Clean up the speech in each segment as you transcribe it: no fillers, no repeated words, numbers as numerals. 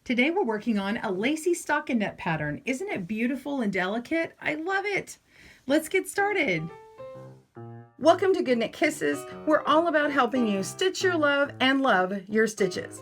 Today we're working on a Lacy Stockinette pattern. Isn't it beautiful and delicate? I love it. Let's get started. Welcome to Good Knit Kisses. We're all about helping you stitch your love and love your stitches.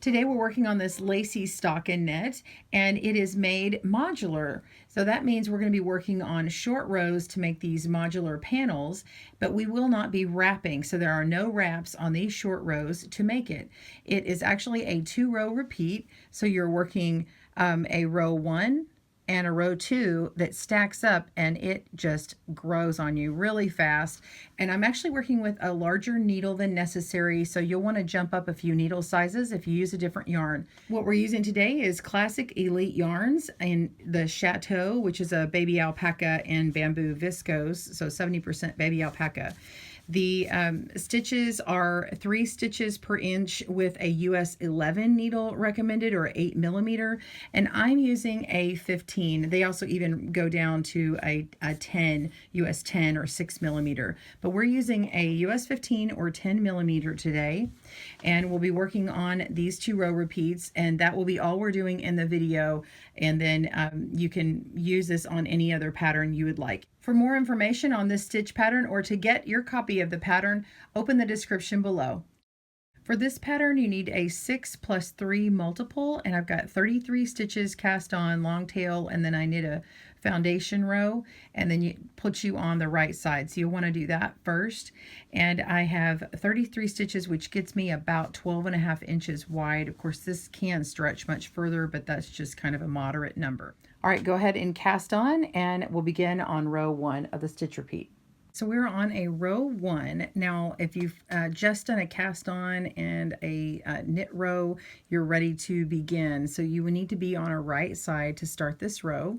Today we're working on this Lacy Stockinette, and it is made modular. So that means we're going to be working on short rows to make these modular panels, but we will not be wrapping. So there are no wraps on these short rows to make it. It is actually a 2-row repeat. So you're working a row 1 and a row 2 that stacks up, and it just grows on you really fast. And I'm actually working with a larger needle than necessary, so you'll want to jump up a few needle sizes if you use a different yarn. What we're using today is Classic Elite yarns in the Chateau, which is a baby alpaca and bamboo viscose, so 70% baby alpaca. The stitches are 3 stitches per inch with a US 11 needle recommended, or 8mm, and I'm using a 15. They also even go down to a 10, US 10 or 6mm, but we're using a US 15 or 10mm today, and we'll be working on these 2-row repeats, and that will be all we're doing in the video, and then you can use this on any other pattern you would like. For more information on this stitch pattern, or to get your copy of the pattern, open the description below. For this pattern, you need a 6+3 multiple, and I've got 33 stitches cast on long tail, and then I knit a foundation row, and then it puts you on the right side. So you'll want to do that first. And I have 33 stitches, which gets me about 12.5 inches wide. Of course, this can stretch much further, but that's just kind of a moderate number. All right, go ahead and cast on, and we'll begin on row 1 of the stitch repeat. So we're on a row 1. Now, if you've just done a cast on and a knit row, you're ready to begin. So you will need to be on a right side to start this row.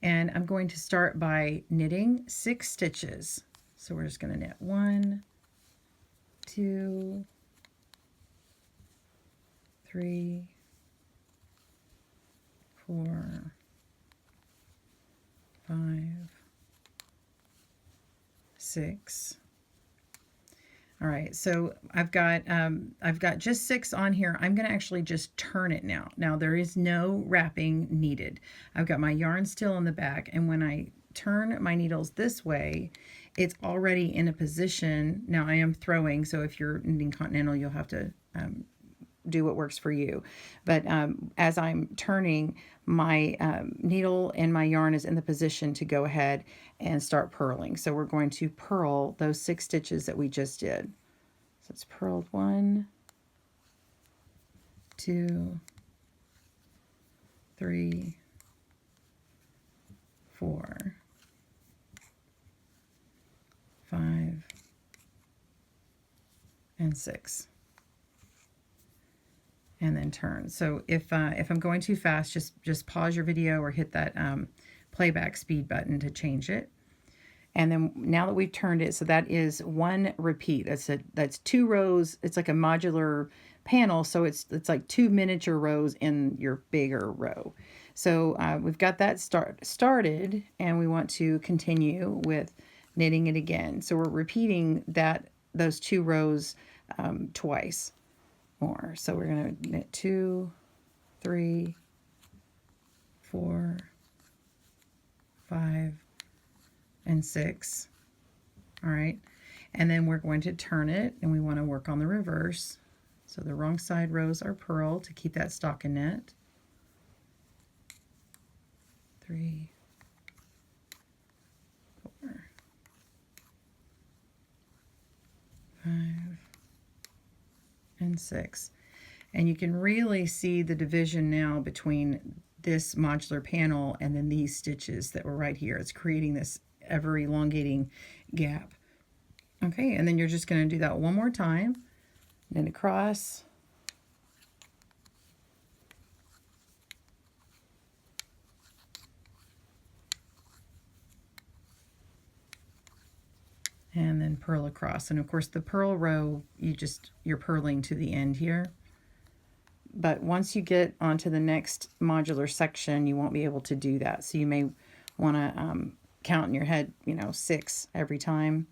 And I'm going to start by knitting 6 stitches. So we're just going to knit 1, 2, 3, 4, 5, 6. All right, so I've got just 6 on here. I'm going to actually just turn it now. Now there is no wrapping needed. I've got my yarn still in the back, and when I turn my needles this way, it's already in a position. Now I am throwing, so if you're knitting continental, you'll have to do what works for you. But as I'm turning, my needle and my yarn is in the position to go ahead and start purling. So we're going to purl those 6 stitches that we just did. So it's purled 1, 2, 3, 4, 5, and 6. And then turn. So if I'm going too fast, just pause your video or hit that playback speed button to change it. And then now that we've turned it, so that is 1 repeat. That's 2 rows. It's like a modular panel, so it's like 2 miniature rows in your bigger row. So we've got that started, and we want to continue with knitting it again. So we're repeating those 2 rows twice more. So we're going to knit 2, 3, 4, 5, and 6. All right, and then we're going to turn it, and we want to work on the reverse. So the wrong side rows are purled to keep that stockinette. 3, 4, 5, and 6. And you can really see the division now between this modular panel and then these stitches that were right here. It's creating this ever elongating gap. Okay, and then you're just going to do that one more time, then across, and then purl across. And of course the purl row, you're purling to the end here. But once you get onto the next modular section, you won't be able to do that. So you may want to count in your head, 6 every time.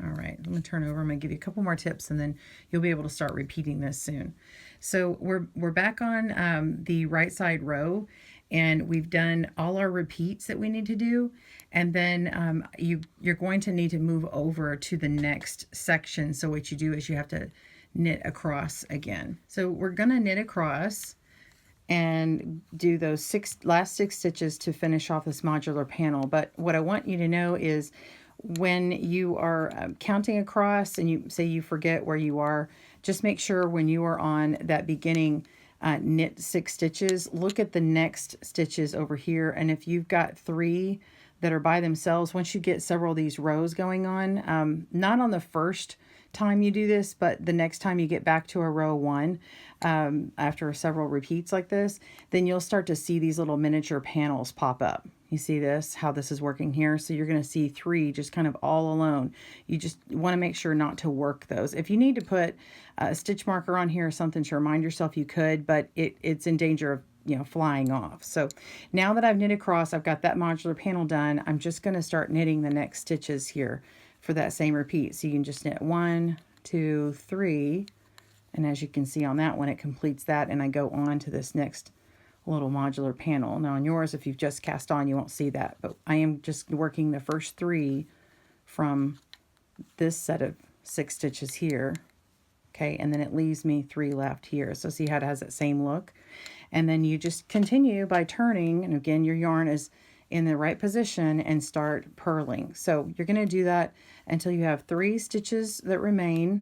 All right, I'm going to turn over. I'm going to give you a couple more tips, and then you'll be able to start repeating this soon. So we're back on the right side row, and we've done all our repeats that we need to do. And then you're going to need to move over to the next section. So what you do is you have to knit across again. So we're going to knit across and do those last six stitches to finish off this modular panel. But what I want you to know is when you are counting across and you say you forget where you are, just make sure when you are on that beginning knit 6 stitches, look at the next stitches over here. And if you've got 3 that are by themselves, once you get several of these rows going on, not on the first time you do this, but the next time you get back to a row 1, after several repeats like this, then you'll start to see these little miniature panels pop up. You see this, how this is working here? So you're going to see 3 just kind of all alone. You just want to make sure not to work those. If you need to put a stitch marker on here or something to remind yourself, you could, but it's in danger of, you know, flying off. So now that I've knit across, I've got that modular panel done, I'm just going to start knitting the next stitches here for that same repeat. So you can just knit 1, 2, 3, and as you can see on that one, it completes that, and I go on to this next little modular panel. Now on yours, if you've just cast on, you won't see that, but I am just working the first 3 from this set of 6 stitches here. Okay, and then it leaves me 3 left here. So see how it has that same look? And then you just continue by turning, and again, your yarn is in the right position, and start purling. So you're going to do that until you have 3 stitches that remain.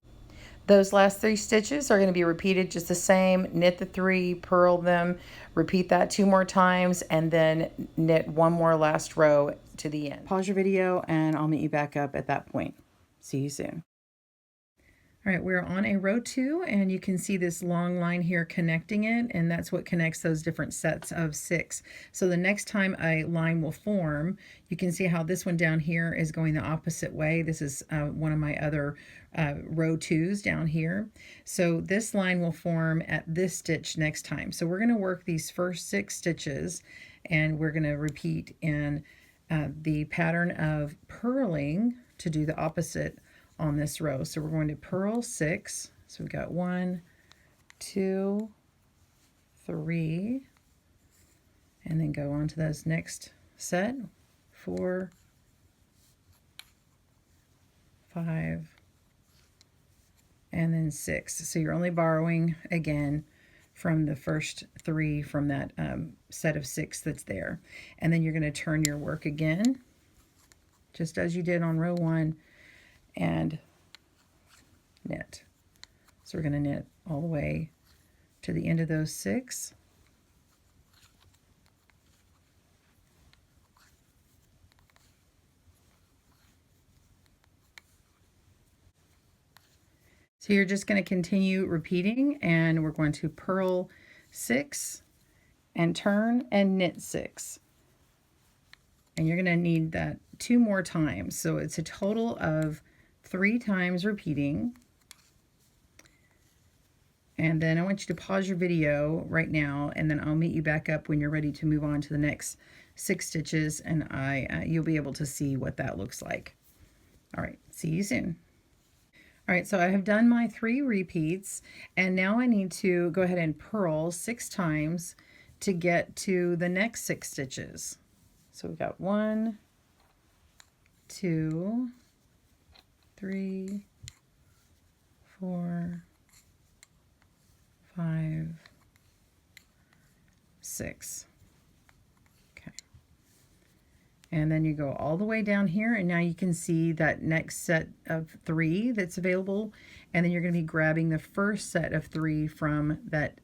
Those last 3 stitches are going to be repeated just the same. Knit the 3, purl them, repeat that 2 more times, and then knit 1 more last row to the end. Pause your video and I'll meet you back up at that point. See you soon. All right, we're on a row 2, and you can see this long line here connecting it, and that's what connects those different sets of 6. So the next time a line will form, you can see how this one down here is going the opposite way. This is one of my other row 2s down here. So this line will form at this stitch next time. So we're going to work these first 6 stitches, and we're going to repeat in the pattern of purling to do the opposite on this row. So we're going to purl 6. So we've got 1, 2, 3, and then go on to those next set, 4, 5, and then 6. So you're only borrowing again from the first 3 from that set of 6 that's there. And then you're going to turn your work again, just as you did on row 1, and knit. So we're going to knit all the way to the end of those 6. So you're just going to continue repeating, and we're going to purl 6 and turn and knit 6. And you're going to need that 2 more times. So it's a total of 3 times repeating. And then I want you to pause your video right now, and then I'll meet you back up when you're ready to move on to the next 6 stitches, and you'll be able to see what that looks like. All right, see you soon. All right, so I have done my 3 repeats, and now I need to go ahead and purl 6 times to get to the next 6 stitches. So we've got 1, 2, 3, 4, 5, 6. Okay. And then you go all the way down here, and now you can see that next set of 3 that's available, and then you're going to be grabbing the first set of 3 from that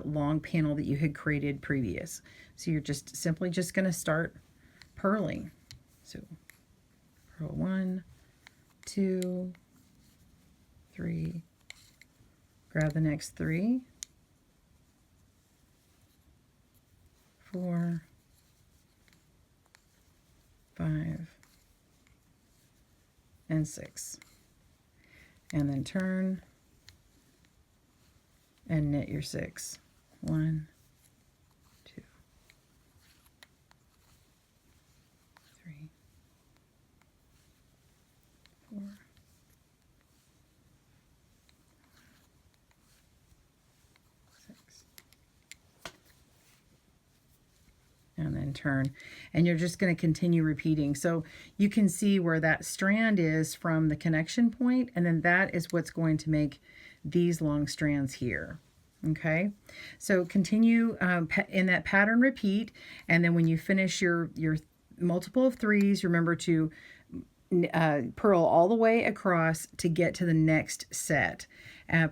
long panel that you had created previous. So you're just simply just going to start purling. So purl 1, 2, 3, grab the next 3, 4, 5, and 6, and then turn and knit your 6. 1, 2, 3, 4, and turn, and you're just going to continue repeating. So you can see where that strand is from the connection point, and then that is what's going to make these long strands here. Okay, so continue in that pattern, repeat, and then when you finish your multiple of threes, remember to purl all the way across to get to the next set.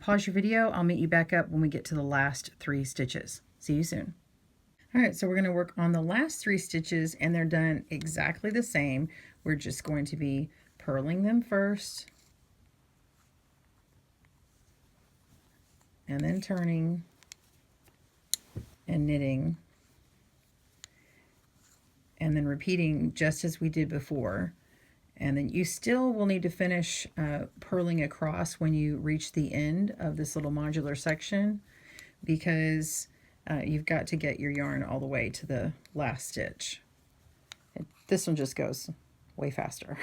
Pause your video. I'll meet you back up when we get to the last 3 stitches. See you soon. All right, so we're going to work on the last 3 stitches, and they're done exactly the same. We're just going to be purling them first, and then turning and knitting, and then repeating just as we did before. And then you still will need to finish purling across when you reach the end of this little modular section, because you've got to get your yarn all the way to the last stitch. This one just goes way faster.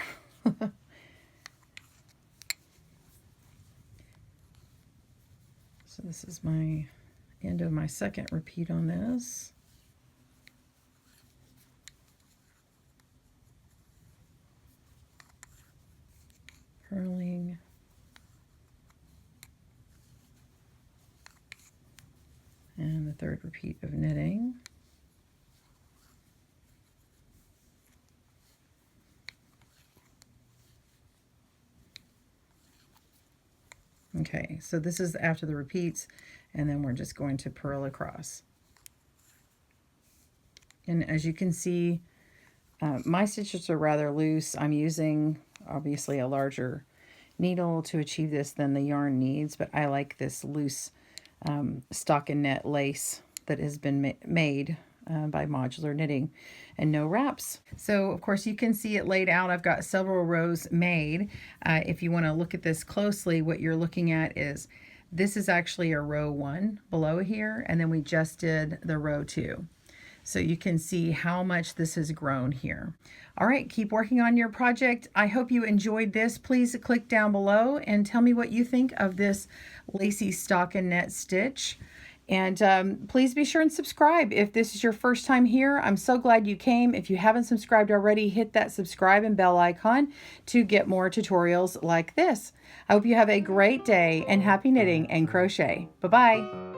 So this is my end of my second repeat on this. Purling, and the third repeat of knitting. Okay, so this is after the repeats, and then we're just going to purl across. And as you can see, my stitches are rather loose. I'm using obviously a larger needle to achieve this than the yarn needs, but I like this loose stockinette lace that has been made by Modular Knitting, and no wraps. So of course you can see it laid out. I've got several rows made. If you want to look at this closely, what you're looking at is this is actually a row 1 below here, and then we just did the row 2. So you can see how much this has grown here. All right, keep working on your project. I hope you enjoyed this. Please click down below and tell me what you think of this Lacy Stockinette stitch. And please be sure and subscribe if this is your first time here. I'm so glad you came. If you haven't subscribed already, hit that subscribe and bell icon to get more tutorials like this. I hope you have a great day, and happy knitting and crochet. Bye-bye.